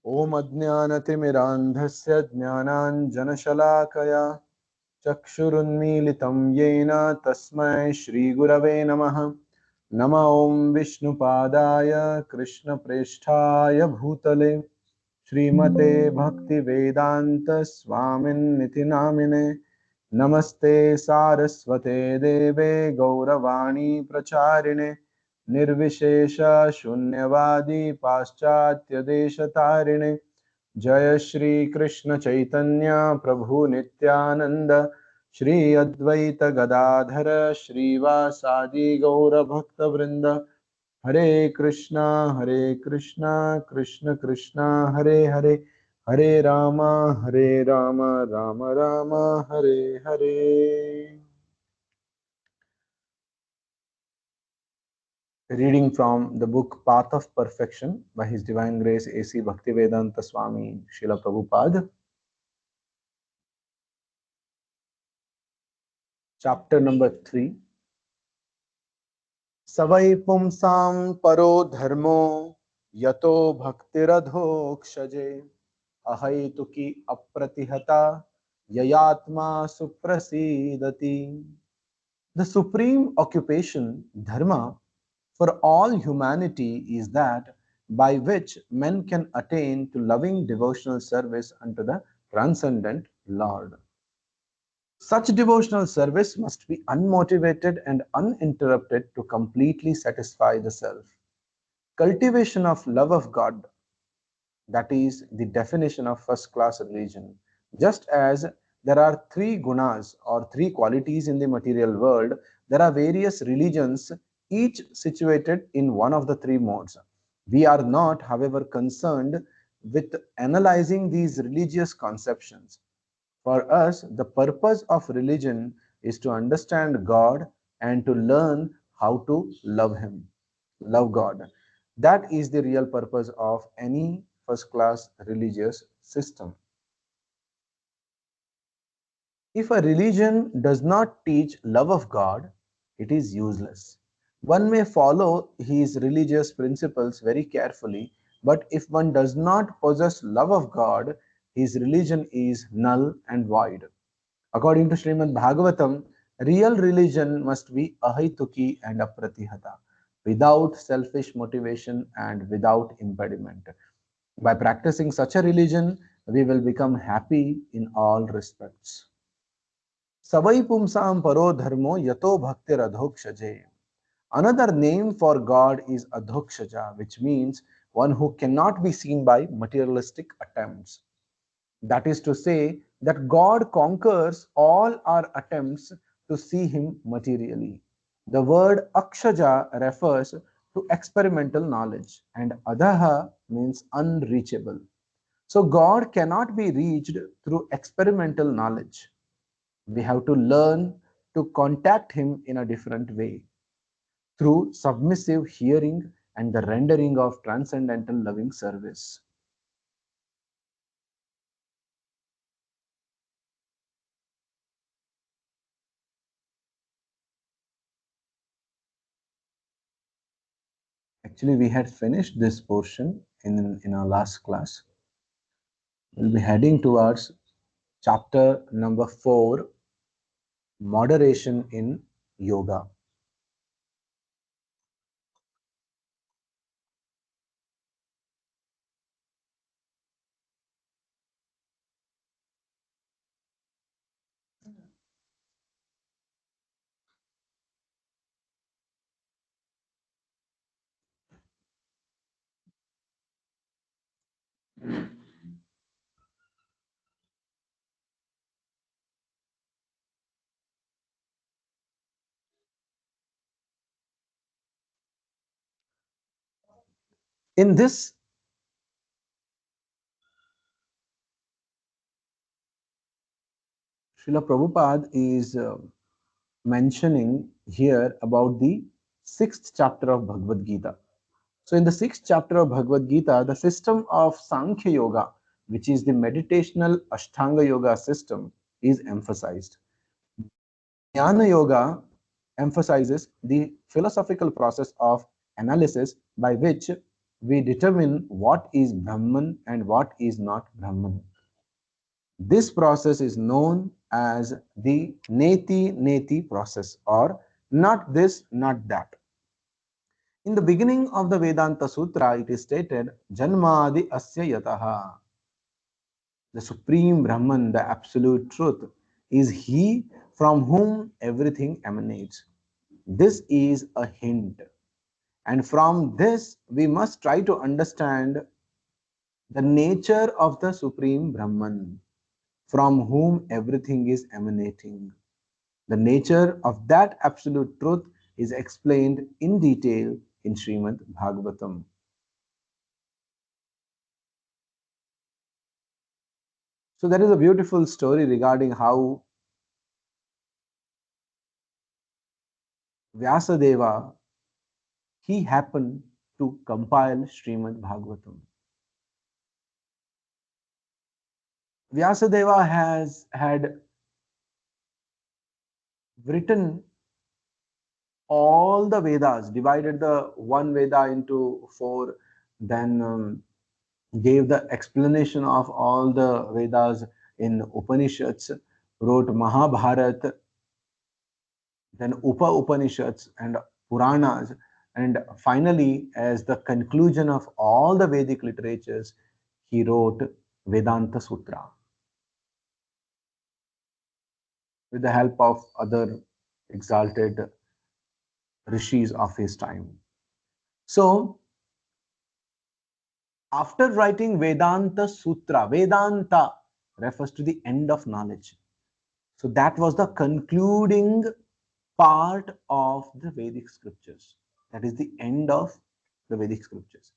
ॐ अज्ञानतिमिरान्धस्य ज्ञानाञ्जनशलाकया चक्षुरुन्मीलितं येन तस्मै श्रीगुरवे नमः। नमः ॐ विष्णुपादाय कृष्णप्रेष्ठाय भूतले श्रीमते भक्तिवेदान्त स्वामिन्निति नामिने। नमस्ते सारस्वते देवे गौरवाणी प्रचारिणे निर्विशेष शून्यवादी पाश्चात्य देशतारिणे। जय श्री कृष्ण चैतन्य प्रभु नित्यानंद श्री अद्वैत गदाधर श्रीवासादि गौर भक्त वृंद। हरे कृष्णा कृष्ण कृष्णा हरे हरे, हरे Ram Ram Ram Hare Hare. Reading from the book Path of Perfection by His Divine Grace A.C. Bhaktivedanta Swami Srila Prabhupada. Chapter number 3. Savai pumsam paro dharmo yato bhaktiradhokshaje ahaituki apratihata yayatma suprasidati. The supreme occupation, dharma, for all humanity is that by which men can attain to loving devotional service unto the transcendent Lord. Such devotional service must be unmotivated and uninterrupted to completely satisfy the self. Cultivation of love of God, that is the definition of first class religion. Just as there are three gunas or three qualities in the material world, there are various religions, each situated in one of the three modes. We are not, however, concerned with analyzing these religious conceptions. For us, the purpose of religion is to understand God and to learn how to love Him, love God. That is the real purpose of any first class religious system. If a religion does not teach love of God, it is useless. One may follow his religious principles very carefully, but if one does not possess love of God, his religion is null and void. According to Srimad Bhagavatam, real religion must be ahituki and apratihata, without selfish motivation and without impediment. By practicing such a religion, we will become happy in all respects. Savai pumsam paro dharmo yato bhaktir adhokshaje. Another name for God is adhokshaja, which means one who cannot be seen by materialistic attempts. That is to say, that God conquers all our attempts to see Him materially. The word akshaja refers to experimental knowledge, and adaha means unreachable. So, God cannot be reached through experimental knowledge. We have to learn to contact Him in a different way through submissive hearing and the rendering of transcendental loving service. Actually, we had finished this portion in our last class. We'll be heading towards chapter number 4, moderation in yoga. In this, Srila Prabhupada is mentioning here about the sixth chapter of Bhagavad Gita. So, in the sixth chapter of Bhagavad Gita, the system of Sankhya Yoga, which is the meditational Ashtanga Yoga system, is emphasized. Jnana Yoga emphasizes the philosophical process of analysis by which we determine what is Brahman and what is not Brahman. This process is known as the Neti Neti process, or not this, not that. In the beginning of the Vedanta Sutra, it is stated, Janmadi Asya Yataha. The Supreme Brahman, the Absolute Truth, is He from whom everything emanates. This is a hint. And from this, we must try to understand the nature of the Supreme Brahman, from whom everything is emanating. The nature of that absolute truth is explained in detail in Srimad Bhagavatam. So there is a beautiful story regarding how Vyasadeva he happened to compile Srimad Bhagavatam. Vyasadeva has had written all the Vedas, divided the one Veda into four, then gave the explanation of all the Vedas in Upanishads, wrote Mahabharata, then Upanishads and Puranas, and finally, as the conclusion of all the Vedic literatures, he wrote Vedanta Sutra with the help of other exalted rishis of his time. So, after writing Vedanta Sutra, Vedanta refers to the end of knowledge. So, that was the concluding part of the Vedic scriptures. That is the end of the Vedic scriptures.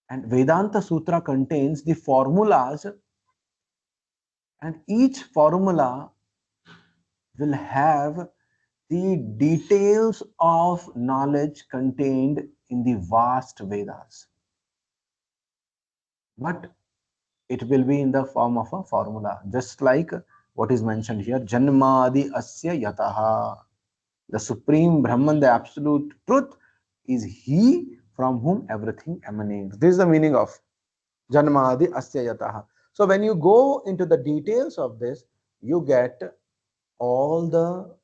And Vedanta Sutra contains the formulas, and each formula will have the details of knowledge contained in the vast Vedas. But it will be in the form of a formula, just like what is mentioned here, Janmadi Asya Yataha. The Supreme Brahman, the Absolute Truth, is He from whom everything emanates. This is the meaning of Janmadi Asya Yataha. So when you go into the details of this, you get all the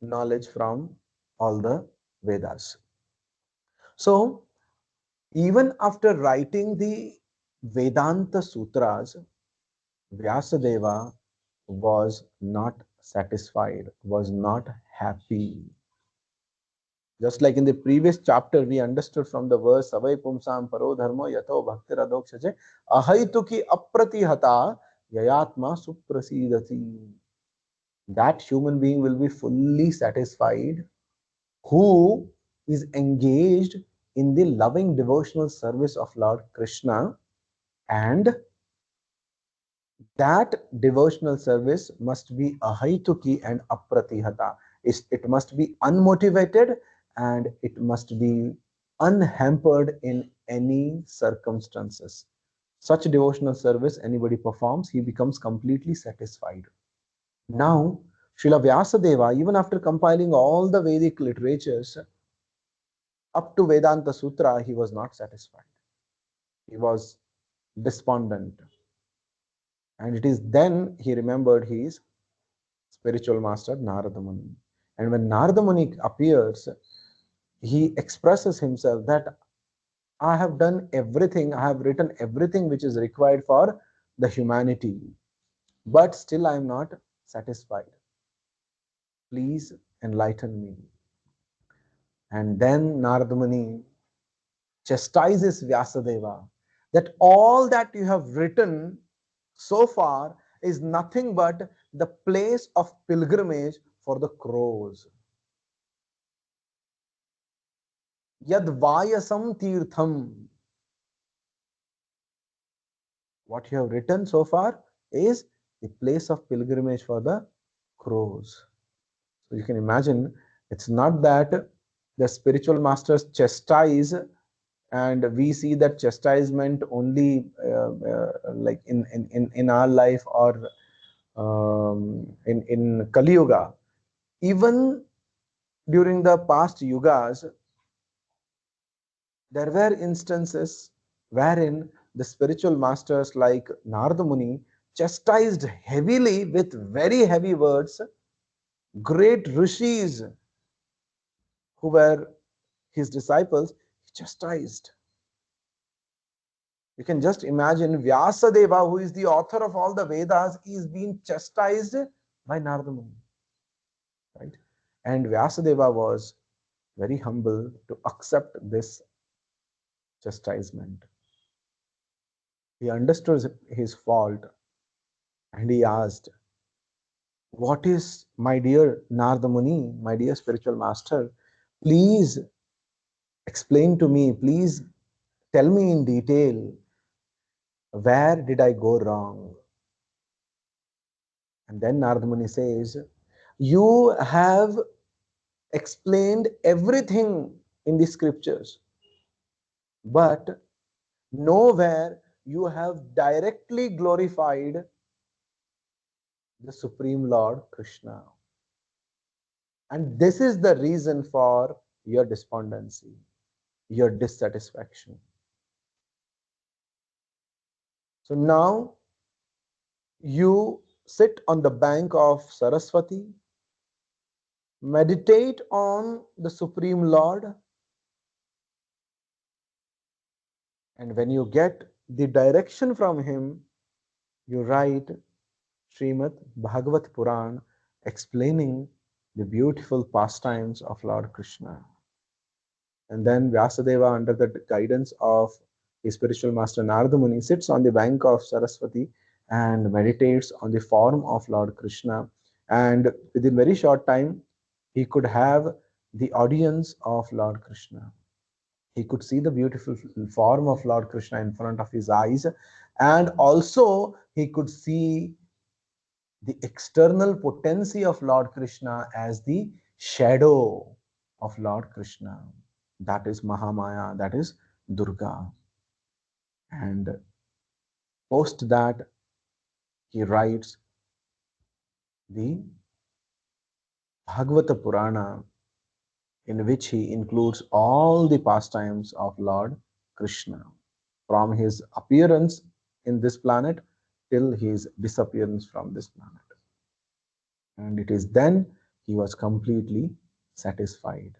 knowledge from all the Vedas. So even after writing the Vedanta Sutras, Vyasadeva was not satisfied, was not happy. Just like in the previous chapter, we understood from the verse Savai Pumsam Paro Dharma Yato Bhakti Radhokshaje Ahaituki Apratihata Yayatma Suprasidati. That human being will be fully satisfied who is engaged in the loving devotional service of Lord Krishna, and that devotional service must be ahaituki and apratihata. It must be unmotivated and it must be unhampered in any circumstances. Such devotional service anybody performs, he becomes completely satisfied. Now, Srila Vyasadeva, even after compiling all the Vedic literatures up to Vedanta Sutra, he was not satisfied. He was despondent. And it is then he remembered his spiritual master Narada Muni. And when Narada Muni appears, he expresses himself that I have done everything, I have written everything which is required for the humanity, but still I am not satisfied. Please enlighten me. And then Narada Muni chastises Vyasadeva that all that you have written so far is nothing but the place of pilgrimage for the crows. Yad Vayasam Tirtham. What you have written so far is the place of pilgrimage for the crows. So you can imagine it's not that the spiritual masters chastise, and we see that chastisement only like in our life, or in Kali Yuga. Even during the past yugas, There were instances wherein the spiritual masters like Narada Muni chastised heavily with very heavy words great rishis who were his disciples, he chastised. You can just imagine Vyasadeva, who is the author of all the Vedas, is being chastised by Narada Muni. Right? And Vyasadeva was very humble to accept this chastisement. He understood his fault and he asked, what is, my dear Narada Muni, my dear spiritual master, please explain to me, please tell me in detail, where did I go wrong? And then Narada Muni says, you have explained everything in the scriptures, but nowhere you have directly glorified the Supreme Lord Krishna. And this is the reason for your despondency, your dissatisfaction. So now you sit on the bank of Saraswati, meditate on the Supreme Lord, and when you get the direction from Him, you write Srimad Bhagavat Puran explaining the beautiful pastimes of Lord Krishna. And then Vyasadeva, under the guidance of his spiritual master Narada Muni, sits on the bank of Saraswati and meditates on the form of Lord Krishna. And within very short time, he could have the audience of Lord Krishna. He could see the beautiful form of Lord Krishna in front of his eyes, and also he could see the external potency of Lord Krishna as the shadow of Lord Krishna. That is Mahamaya, that is Durga. And post that, he writes the Bhagavata Purana, in which he includes all the pastimes of Lord Krishna, from his appearance in this planet till his disappearance from this planet. And it is then he was completely satisfied,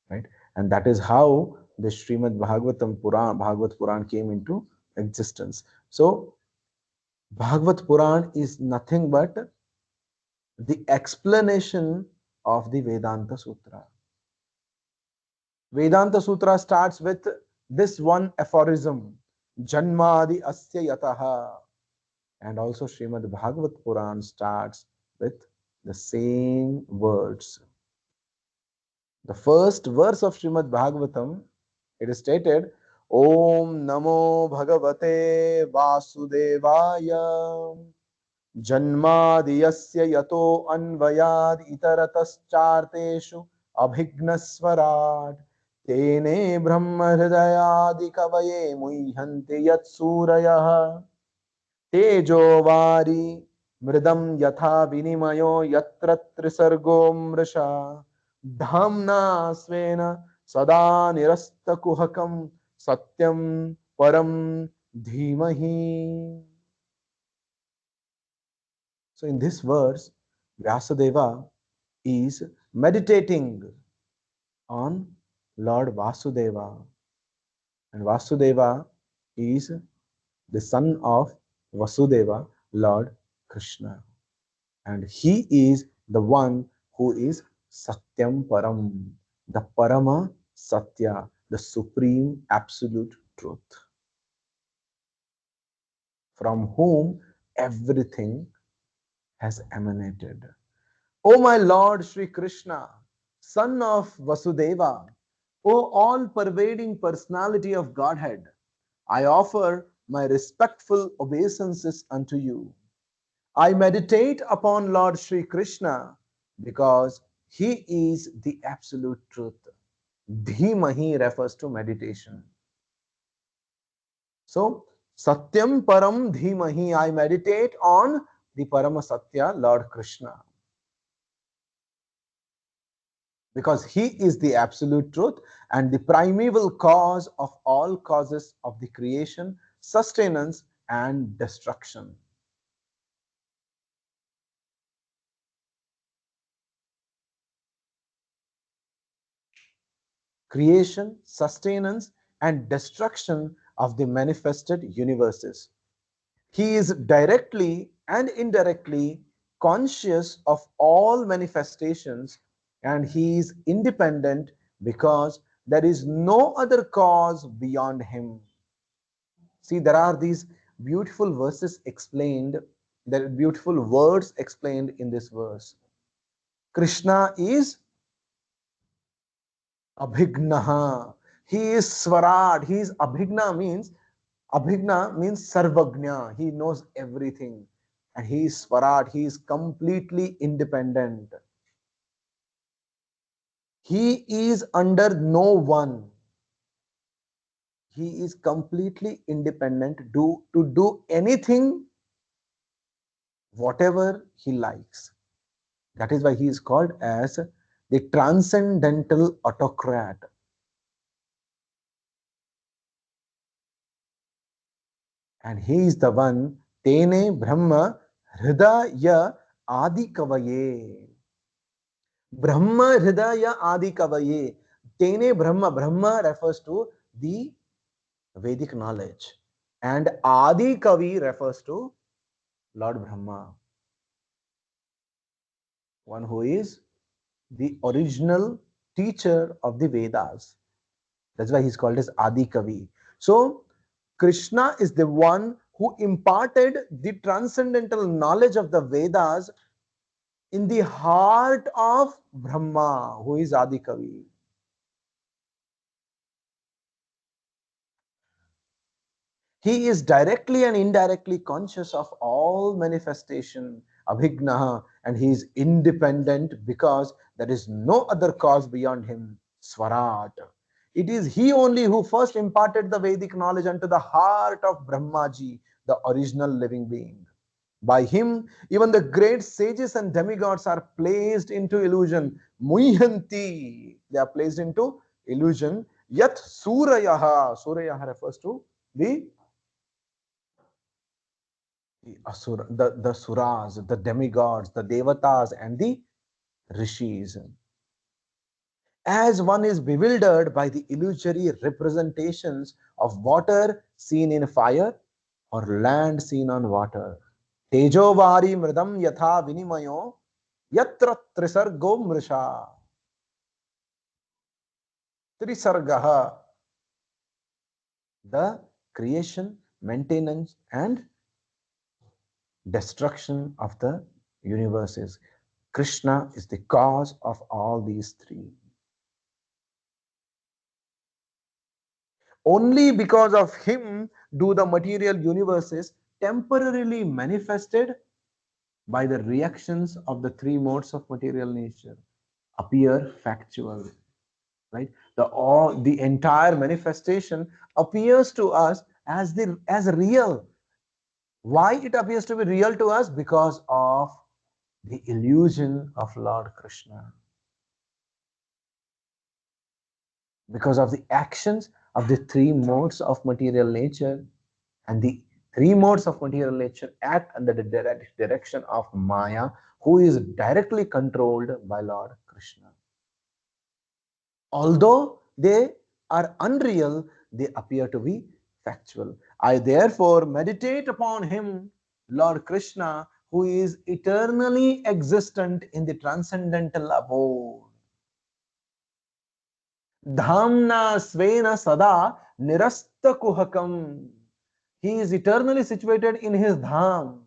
right? And that is how the Srimad Bhagavat Puran came into existence. So Bhagavat Puran is nothing but the explanation of the Vedanta Sutra. Vedanta Sutra starts with this one aphorism, Janmadi Asya Yataha. And also Srimad Bhagavat Puran starts with the same words. The first verse of Srimad Bhagavatam, it is stated, Om Namo Bhagavate Vasudevaya Janmadiyasya Yato Anvayad Itaratascharteshu Abhignaswarat Tene Brahma Hridayadi Kavaye Muhyanti Yat Surayah Tejovari Mridam Yatha Vinimayo Yatra Trisargo Mrisha Dhamna Svena Sada Nirasta Kuhakam Satyam Param Dhimahi. So in this verse, Vyasadeva is meditating on Lord Vasudeva. And Vasudeva is the son of Vasudeva, Lord Krishna. And he is the one who is Satyam Param, the Parama Satya, the supreme absolute truth, from whom everything has emanated. O my Lord Sri Krishna, son of Vasudeva, O all-pervading personality of Godhead, I offer my respectful obeisances unto you. I meditate upon Lord Sri Krishna because he is the absolute truth. Dhimahi refers to meditation. So, Satyam Param Dhimahi, I meditate on the Parama Satya, Lord Krishna. because he is the absolute truth and the primeval cause of all causes of the creation, sustenance, and destruction. Creation, sustenance, and destruction of the manifested universes. He is directly and indirectly conscious of all manifestations, and he is independent because there is no other cause beyond him. See, there are these beautiful verses explained, there are beautiful words explained in this verse. Krishna is Abhignaha. He is Swarad. He is Abhigna means Sarvagnya. He knows everything. And he is Swarad. He is completely independent. He is under no one. He is completely independent to do anything, whatever he likes. That is why he is called as the transcendental autocrat. And he is the one, Tene Brahma Hridaya Adi Kavaye. Brahma Hridaya Adi Kavaye. Tene Brahma. Brahma refers to the Vedic knowledge. And Adi Kavi refers to Lord Brahma, one who is the original teacher of the Vedas. That's why he's called as Adi Kavi. So, Krishna is the one who imparted the transcendental knowledge of the Vedas in the heart of Brahma, who is Adi Kavi. He is directly and indirectly conscious of all manifestation, Abhignaha, and he is independent because there is no other cause beyond him, Swarat. It is he only who first imparted the Vedic knowledge unto the heart of Brahmaji, the original living being. By him, even the great sages and demigods are placed into illusion. Muhyanti, they are placed into illusion. Yat Surayaha, Surayaha refers to the asura, the suras, the demigods, the devatas, and the rishis. As one is bewildered by the illusory representations of water seen in fire or land seen on water. Tejovari mridam yatha vinimayo yatra trisargo mrisha. Trisargaha, the creation, maintenance, and destruction of the universes. Krishna is the cause of all these three. Only because of him do the material universes temporarily manifested by the reactions of the three modes of material nature appear factual, right? The entire manifestation appears to us as real. Why it appears to be real to us? Because of the illusion of Lord Krishna, because of the actions of the three modes of material nature, and the three modes of material nature act under the direction of Maya, who is directly controlled by Lord Krishna. Although they are unreal, they appear to be factual. I therefore meditate upon him, Lord Krishna, who is eternally existent in the transcendental abode. Dhamna Svena Sada Nirasta Kuhakam. He is eternally situated in his Dham,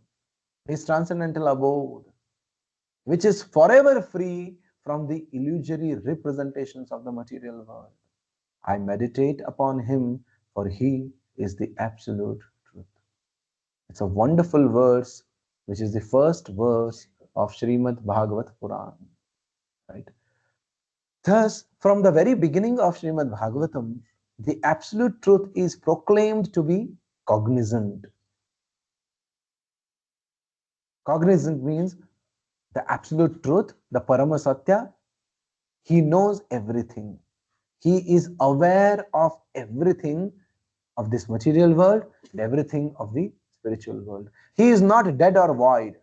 his transcendental abode, which is forever free from the illusory representations of the material world. I meditate upon him, for he is the absolute truth. It's a wonderful verse, which is the first verse of Srimad Bhagavat Puran. Right? Thus, from the very beginning of Srimad Bhagavatam, the absolute truth is proclaimed to be cognizant. Cognizant means the absolute truth, the Parama Satya, He knows everything. He is aware of everything of this material world and everything of the spiritual world. He is not dead or void.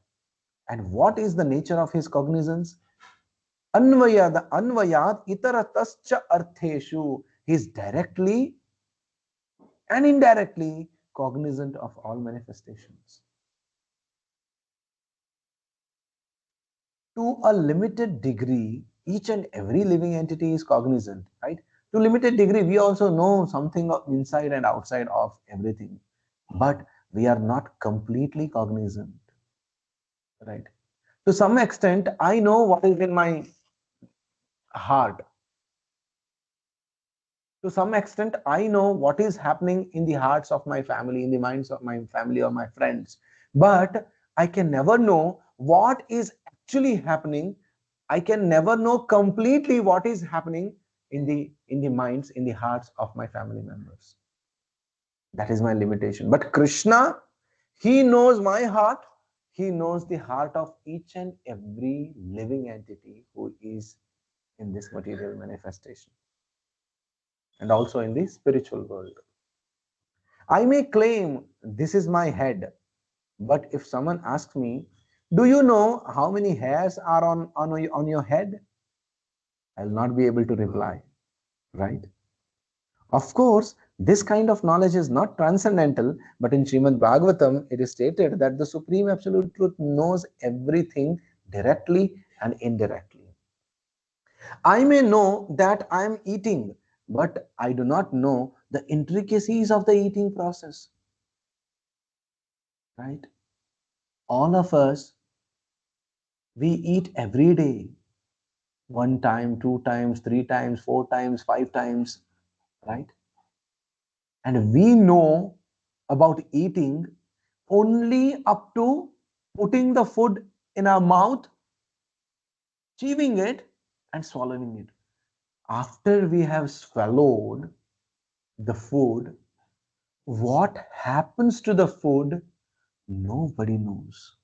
And what is the nature of his cognizance? Anvayat itaratascha artheshu. He is directly and indirectly cognizant of all manifestations. To a limited degree, each and every living entity is cognizant, right? To limited degree, we also know something of inside and outside of everything, but we are not completely cognizant, right? To some extent, I know what is in my heart. To some extent, I know what is happening in the hearts of my family, in the minds of my family or my friends, but I can never know what is actually happening. I can never know completely what is happening in the minds, in the hearts of my family members. That is my limitation. But Krishna, he knows my heart. He knows the heart of each and every living entity who is in this material manifestation and also in the spiritual world. I may claim this is my head, but if someone asks me, do you know how many hairs are on your head? I'll not be able to reply, right? Of course, this kind of knowledge is not transcendental, but in Srimad Bhagavatam, it is stated that the Supreme Absolute Truth knows everything directly and indirectly. I may know that I am eating, but I do not know the intricacies of the eating process, right? All of us, we eat every day, one time, two times, three times, four times, five times, right? And we know about eating only up to putting the food in our mouth, chewing it, and swallowing it. After we have swallowed the food, what happens to the food, nobody knows,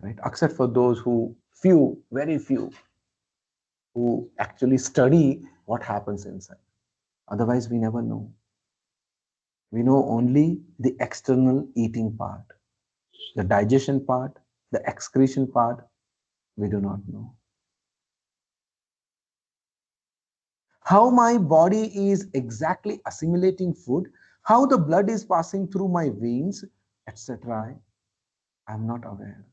right? Except for those who, few, very few, who actually study what happens inside. Otherwise, we never know. We know only the external eating part, the digestion part, the excretion part, we do not know. How my body is exactly assimilating food, how the blood is passing through my veins, etc. I am not aware.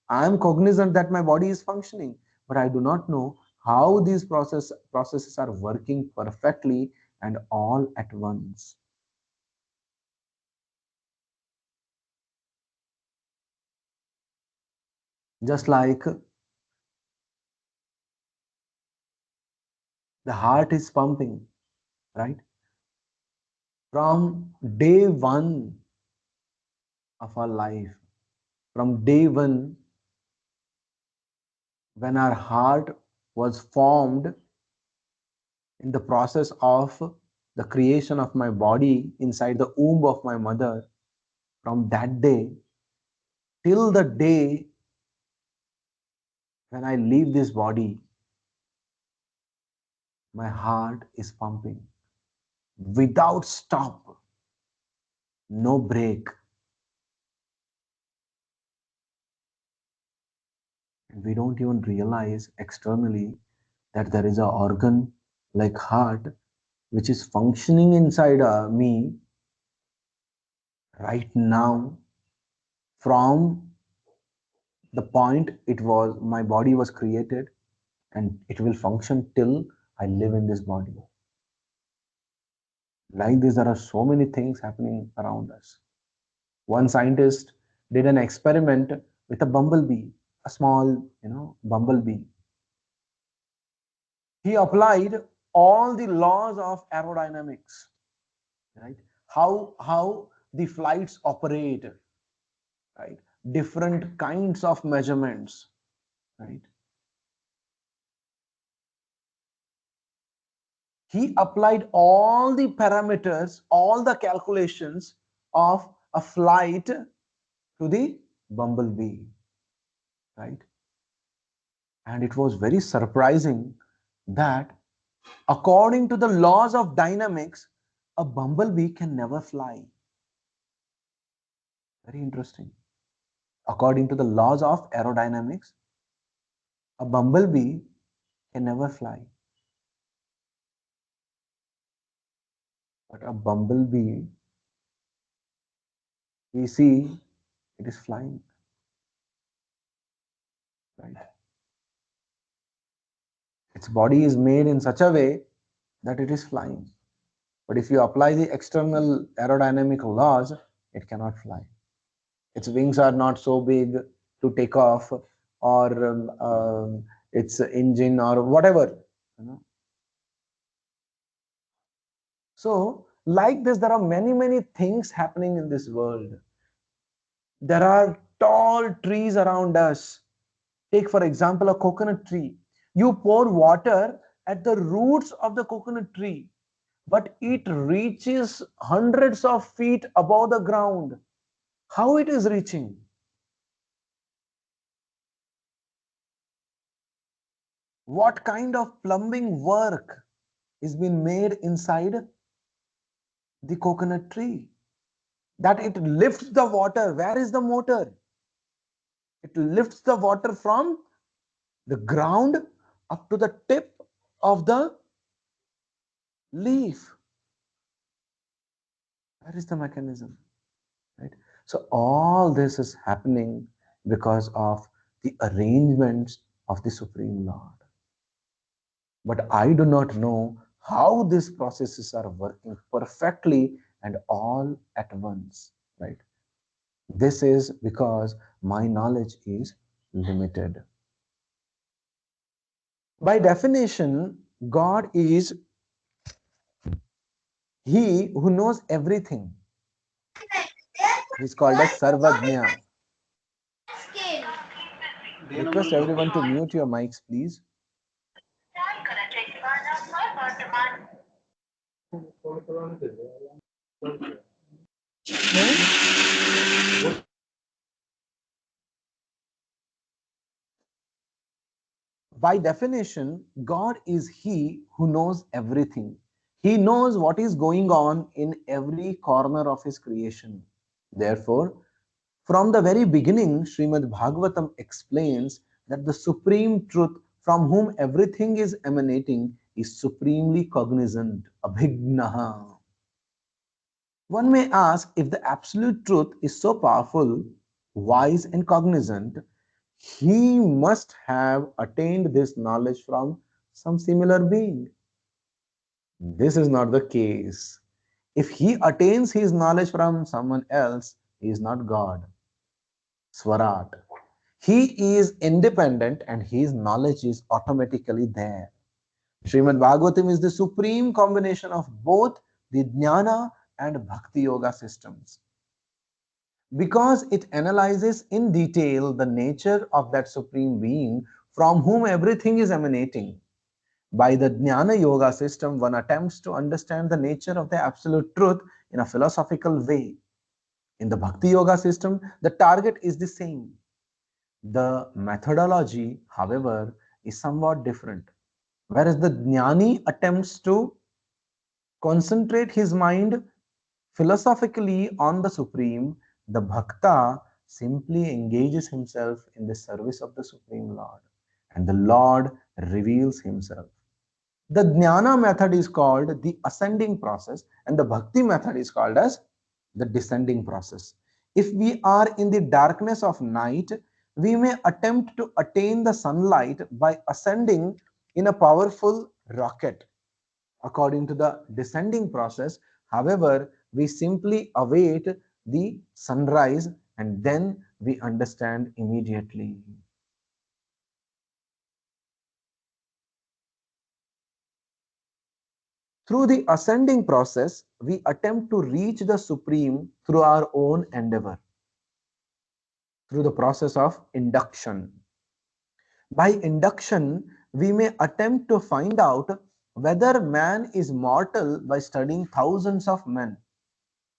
I am cognizant that my body is functioning, but I do not know how these processes are working perfectly and all at once. Just like the heart is pumping, right? From day one of our life, from day one, when our heart was formed in the process of the creation of my body inside the womb of my mother, from that day till the day when I leave this body, my heart is pumping without stop, no break. And we don't even realize externally that there is an organ like heart which is functioning inside me right now from the point it was my body was created, and it will function till I live in this body. Like this, there are so many things happening around us. One scientist did an experiment with a bumblebee, a small, bumblebee. He applied all the laws of aerodynamics, right? How the flights operate, right? Different kinds of measurements, right? He applied all the parameters, all the calculations of a flight to the bumblebee, right? And it was very surprising that according to the laws of dynamics, a bumblebee can never fly. Very interesting. According to the laws of aerodynamics, a bumblebee can never fly. But a bumblebee, we see it is flying, right? Its body is made in such a way that it is flying. But if you apply the external aerodynamic laws, it cannot fly. Its wings are not so big to take off, or its engine or whatever. You know? So, like this, there are many things happening in this world. There are tall trees around us. Take, for example, a coconut tree. You pour water at the roots of the coconut tree, but it reaches hundreds of feet above the ground. How it is reaching? What kind of plumbing work is being made inside the coconut tree? That it lifts the water. Where is the motor? It lifts the water from the ground up to the tip of the leaf. Where is the mechanism? Right? So all this is happening because of the arrangements of the Supreme Lord. But I do not know how these processes are working perfectly and all at once. Right? This is because my knowledge is limited. By definition, God is He who knows everything. He's called as Sarvajna. Request everyone to mute your mics, please. By definition, God is He who knows everything. He knows what is going on in every corner of His creation. Therefore, from the very beginning, Srimad Bhagavatam explains that the supreme truth from whom everything is emanating is supremely cognizant, abhignaha. One may ask, if the absolute truth is so powerful, wise, and cognizant, he must have attained this knowledge from some similar being. This is not the case. If he attains his knowledge from someone else, he is not God. Swarat. He is independent and his knowledge is automatically there. Srimad Bhagavatam is the supreme combination of both the Jnana and Bhakti Yoga systems. Because it analyzes in detail the nature of that supreme being from whom everything is emanating. By the Jnana Yoga system, one attempts to understand the nature of the absolute truth in a philosophical way. In the Bhakti Yoga system, the target is the same. The methodology, however, is somewhat different. Whereas the Jnani attempts to concentrate his mind philosophically on the Supreme, the Bhakta simply engages himself in the service of the Supreme Lord, and the Lord reveals himself. The Jnana method is called the ascending process, and the Bhakti method is called as the descending process. If we are in the darkness of night, we may attempt to attain the sunlight by ascending in a powerful rocket. According to the descending process, however, we simply await the sunrise and then we understand immediately. Through the ascending process, we attempt to reach the Supreme through our own endeavor, through the process of induction. By induction, we may attempt to find out whether man is mortal by studying thousands of men,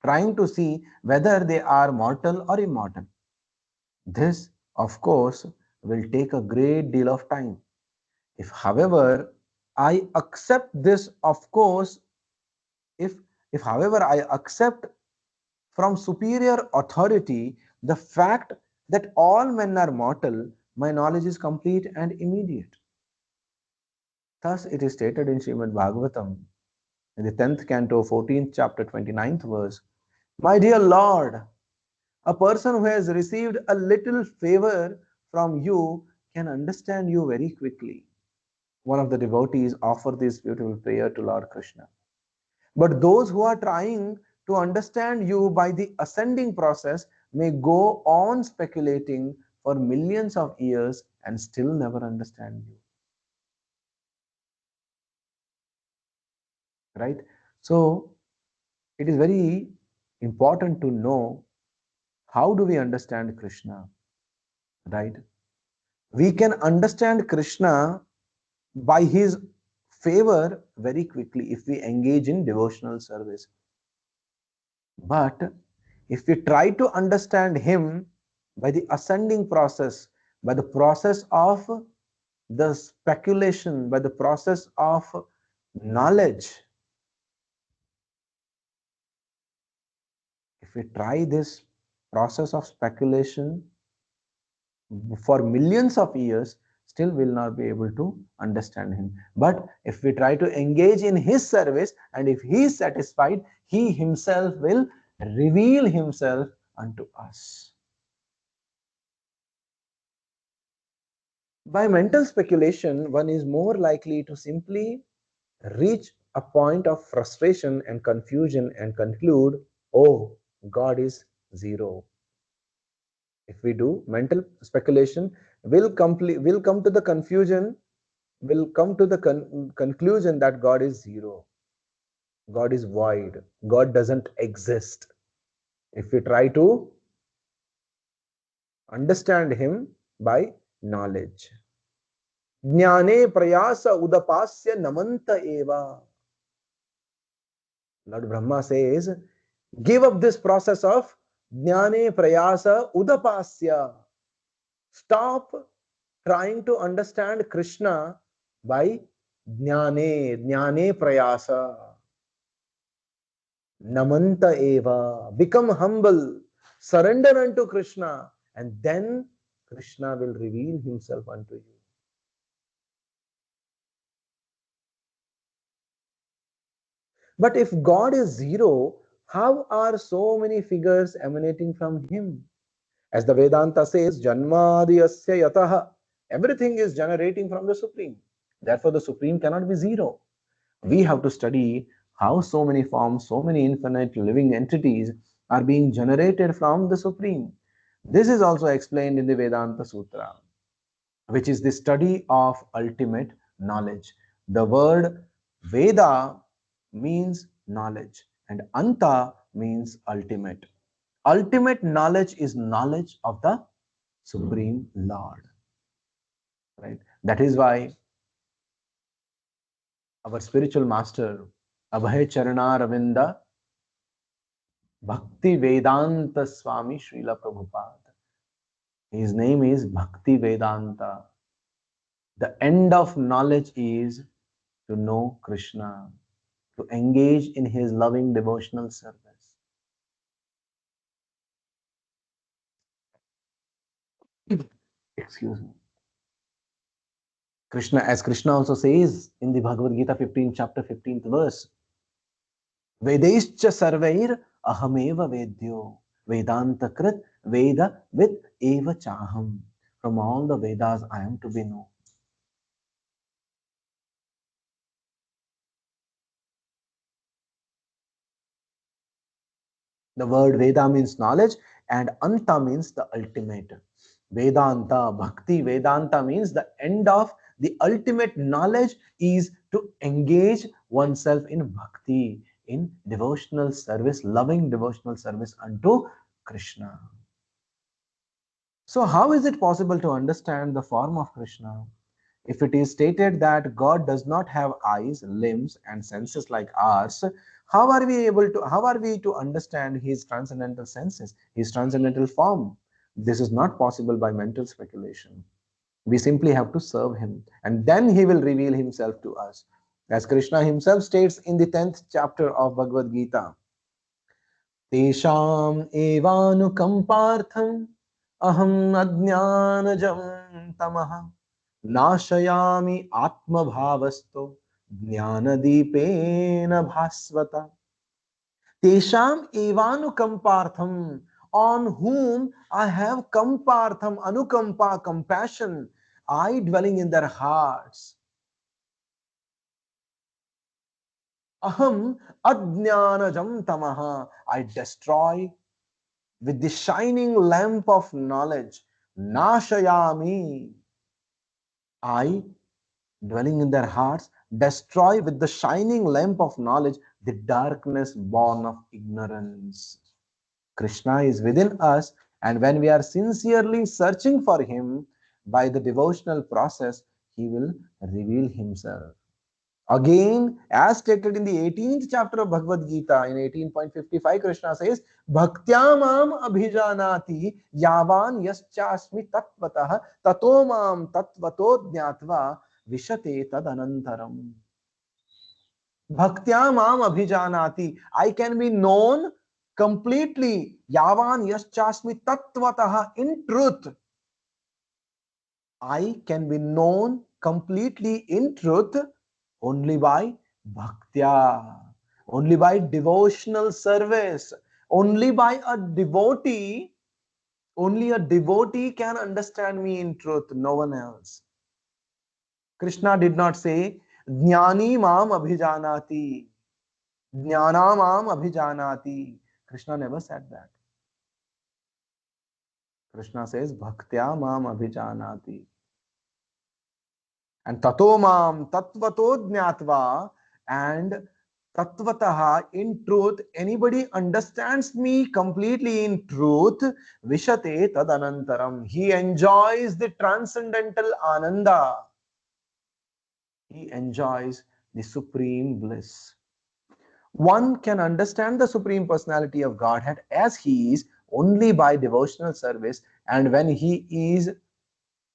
trying to see whether they are mortal or immortal. This, of course, will take a great deal of time. If, however, I accept this, of course, if however I accept from superior authority the fact that all men are mortal, my knowledge is complete and immediate. Thus it is stated in Srimad Bhagavatam in the 10th canto, 14th chapter, 29th verse. My dear Lord, a person who has received a little favor from you can understand you very quickly. One of the devotees offered this beautiful prayer to Lord Krishna. But those who are trying to understand you by the ascending process may go on speculating for millions of years and still never understand you. Right? So, it is very important to know how do we understand Krishna, right? We can understand Krishna by his favor very quickly if we engage in devotional service. But if we try to understand him by the ascending process, by the process of the speculation, by the process of knowledge, if we try this process of speculation for millions of years, still will not be able to understand him. But if we try to engage in his service and if he is satisfied, he himself will reveal himself unto us. By mental speculation, one is more likely to simply reach a point of frustration and confusion and conclude, oh, God is zero. If we do mental speculation, will come to the confusion, will come to the conclusion that God is zero. God is void. God doesn't exist. If we try to understand him by knowledge. Jnane prayasa udapasya namanta eva. Lord Brahma says, give up this process of jnane prayasa udapasya. Stop trying to understand Krishna by jnane prayasa. Namanta eva. Become humble. Surrender unto Krishna. And then Krishna will reveal himself unto you. But if God is zero, how are so many figures emanating from him? As the Vedanta says, Janmadiyasya yataha. Everything is generating from the Supreme. Therefore, the Supreme cannot be zero. We have to study how so many forms, so many infinite living entities are being generated from the Supreme. This is also explained in the Vedanta Sutra, which is the study of ultimate knowledge. The word Veda means knowledge, and Anta means ultimate. Ultimate knowledge is knowledge of the Supreme Lord. Right? That is why our spiritual master, Abhay Charana Ravinda Bhakti Vedanta Swami Srila Prabhupada. His name is Bhakti Vedanta. The end of knowledge is to know Krishna, to engage in his loving devotional service. Excuse me. Krishna, as Krishna also says in the Bhagavad Gita 15, chapter 15th verse, Vedaischa sarvair ahameva vedyo Vedanta krit Veda with eva chaham. From all the Vedas I am to be known. The word Veda means knowledge and Anta means the ultimate. Vedanta, Bhakti, Vedanta means the end of the ultimate knowledge is to engage oneself in Bhakti, in devotional service, loving devotional service unto Krishna. So, how is it possible to understand the form of Krishna? If it is stated that God does not have eyes, limbs, and senses like ours, how are we to understand his transcendental senses, his transcendental form? This is not possible by mental speculation. We simply have to serve him, and then he will reveal himself to us. As Krishna himself states in the 10th chapter of Bhagavad Gita, तेषाम् एवानुकम्पार्थम् अहम् अज्ञानजं तमः नाशयामि आत्मभावस्तो ज्ञानदीपेन भास्वता. Tesham evanukampartham, on whom I have kampartham, anukampa, compassion, I dwelling in their hearts. Aham ajnanajam tamaha, I destroy with the shining lamp of knowledge. Nashayami, I dwelling in their hearts, destroy with the shining lamp of knowledge the darkness born of ignorance. Krishna is within us, and when we are sincerely searching for Him by the devotional process, He will reveal Himself. Again, as stated in the 18th chapter of Bhagavad Gita, in 18.55, Krishna says, Bhaktyamam abhijanati yavan yaschasmi tatvatah tato mam tatvato jnatva vishate tadanantaram. Bhaktya mam abhijanati. I can be known completely. Yavan yaschasmi tattvataha. In truth, I can be known completely in truth only by bhaktya, only by devotional service, only by a devotee. Only a devotee can understand me in truth, no one else. Krishna did not say, Jnani mam abhijanati. Jnanamam abhijanati. Krishna never said that. Krishna says, Bhaktya mam abhijanati. And tato mam tattvato jnatva, and tattvataha, in truth, anybody understands me completely in truth, vishate tadanantaram. He enjoys the transcendental ananda. He enjoys the supreme bliss. One can understand the Supreme Personality of Godhead as He is only by devotional service, and when He is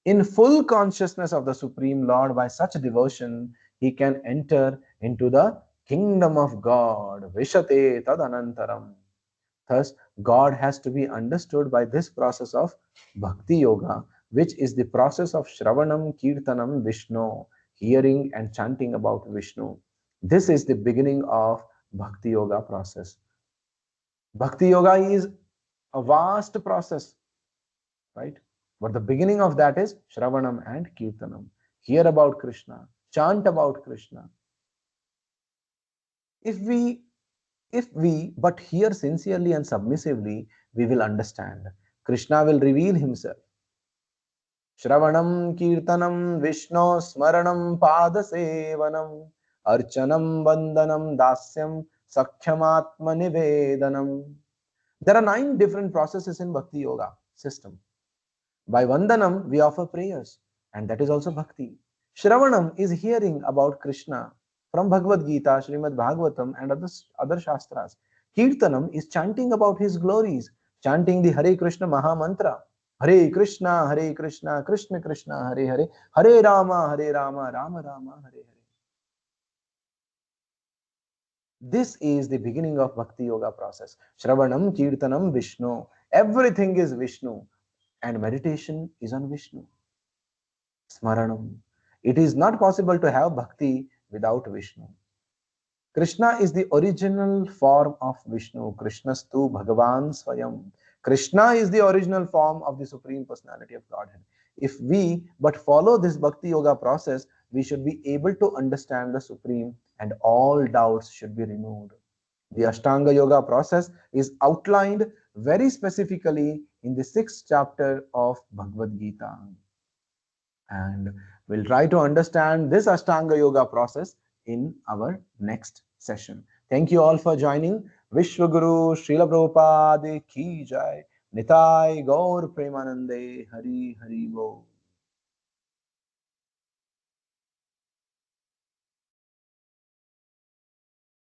in full consciousness of the Supreme Lord by such devotion, he can enter into the kingdom of God. Vishate tadanantaram. Thus, God has to be understood by this process of Bhakti Yoga, which is the process of Shravanam, Kirtanam, Vishnu, hearing and chanting about Vishnu. This is the beginning of Bhakti Yoga process. Bhakti Yoga is a vast process, right? But the beginning of that is Shravanam and Kirtanam. Hear about Krishna, chant about Krishna. If we if we but hear sincerely and submissively, we will understand. Krishna will reveal himself. Shravanam Kirtanam Vishnu Smaranam Padasevanam Archanam Vandanam Dasyam Sakhyamatma Nivedanam. There are 9 different processes in Bhakti Yoga system. By Vandanam, we offer prayers, and that is also bhakti. Shravanam is hearing about Krishna from Bhagavad Gita, Srimad Bhagavatam, and other Shastras. Kirtanam is chanting about his glories, chanting the Hare Krishna Maha Mantra. Hare Krishna, Krishna Krishna, Hare Hare, Hare Rama, Rama Rama, Hare Hare. This is the beginning of Bhakti Yoga process. Shravanam, Kirtanam, Vishnu. Everything is Vishnu, and meditation is on Vishnu. Smaranam. It is not possible to have bhakti without Vishnu. Krishna is the original form of Vishnu. Krishnastu Bhagavan Swayam. Krishna is the original form of the Supreme Personality of Godhead. If we but follow this Bhakti Yoga process, we should be able to understand the Supreme, and all doubts should be removed. The Ashtanga Yoga process is outlined very specifically in the 6th chapter of Bhagavad Gita. And we'll try to understand this Ashtanga Yoga process in our next session. Thank you all for joining. Vishwaguru Srila Prabhupada Ki Jai. Nitai Gaur Premanande Hari Hari Bo.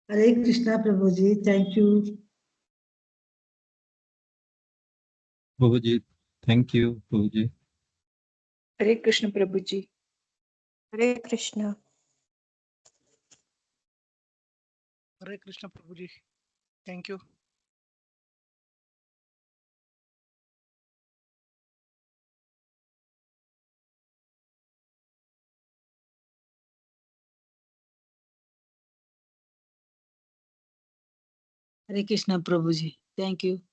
Hare Krishna Prabhuji, thank you. Prabhuji, thank you, Prabhuji. Hare Krishna Prabhuji. Hare Krishna. Hare Krishna Prabhuji. Thank you. Hare Krishna Prabhuji. Thank you.